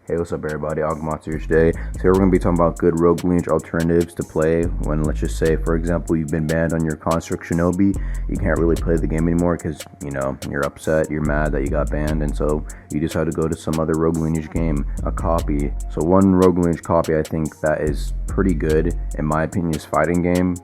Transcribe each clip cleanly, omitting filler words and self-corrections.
Hey, what's up everybody, Agmont here today. Today we're going to be talking about good Rogue Lineage alternatives to play when, let's just say, for example, you've been banned on your Construct Shinobi. You can't really play the game anymore because, you're upset, you're mad that you got banned, and so you decide to go to some other Rogue Lineage game, a copy. So one Rogue Lineage copy I think that is pretty good, in my opinion, is Fighting Game.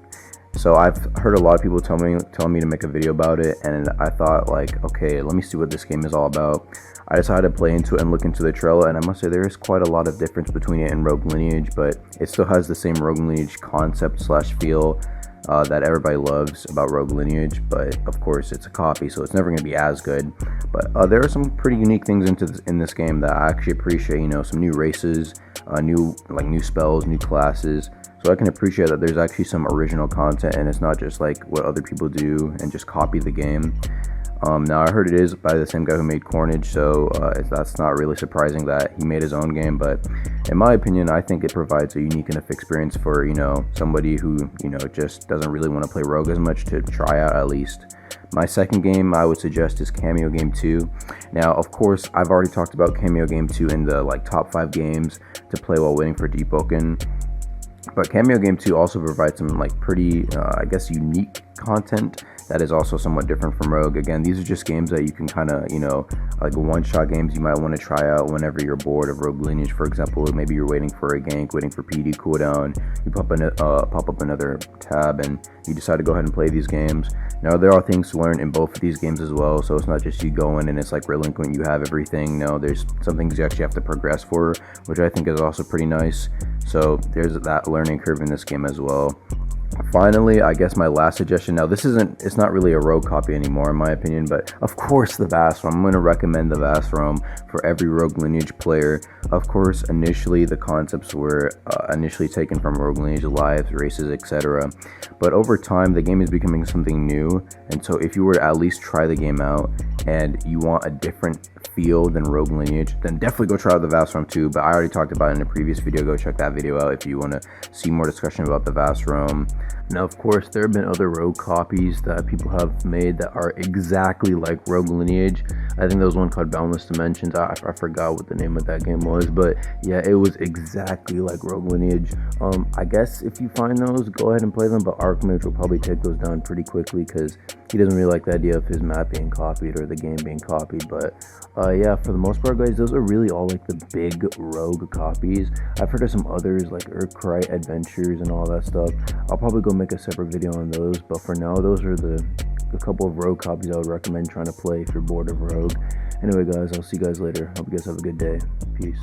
So I've heard a lot of people tell me to make a video about it, and I thought, like, okay, let me see what this game is all about. I decided to play into it and look into the trailer, and I must say there is quite a lot of difference between it and Rogue Lineage, but it still has the same Rogue Lineage concept slash feel that everybody loves about Rogue Lineage. But of course it's a copy, so it's never going to be as good. But there are some pretty unique things in this game that I actually appreciate. Some new races, new spells, new classes. So I can appreciate that there's actually some original content, and it's not just like what other people do and just copy the game. Now I heard it is by the same guy who made Carnage, so that's not really surprising that he made his own game. But in my opinion, I think it provides a unique enough experience for somebody who just doesn't really want to play Rogue as much to try out at least. My second game I would suggest is Cameo Game 2. Now, of course, I've already talked about Cameo Game 2 in the top 5 games to play while waiting for Deepwoken. But Cameo Game 2 also provides some pretty, I guess, unique content that is also somewhat different from Rogue. Again, these are just games that you can kind of, like one-shot games you might want to try out whenever you're bored of Rogue Lineage. For example, maybe you're waiting for a gank, waiting for PD cooldown, you pop up another tab, and you decide to go ahead and play these games. Now, there are things to learn in both of these games as well, so it's not just you go in and it's like Relinquent, you have everything. No, there's some things you actually have to progress for, which I think is also pretty nice. So there's that learning curve in this game as well. Finally, I guess my last suggestion. Now, it's not really a Rogue copy anymore in my opinion, but of course the Vastrom. I'm going to recommend the Vastrom for every Rogue Lineage player. Of course, initially the concepts were initially taken from Rogue Lineage lives, races, etc. But over time, the game is becoming something new, and so if you were to at least try the game out and you want a different feel than Rogue Lineage, then definitely go try out the Vastrom too. But I already talked about it in a previous video. Go check that video out if you want to see more discussion about the Vastrom. Now, of course, there have been other Rogue copies that people have made that are exactly like Rogue Lineage. I think there was one called Boundless Dimensions. I forgot what the name of that game was, but yeah, it was exactly like Rogue Lineage. I guess if you find those, go ahead and play them, but Archmage will probably take those down pretty quickly because he doesn't really like the idea of his map being copied or the game being copied. But yeah, for the most part, guys, those are really all like the big Rogue copies. I've heard of some others like Urkrite Adventures and all that stuff. I'll probably go make a separate video on those, but for now, those are the couple of Rogue copies I would recommend trying to play if you're bored of Rogue. Anyway, guys, I'll see you guys later. Hope you guys have a good day. Peace.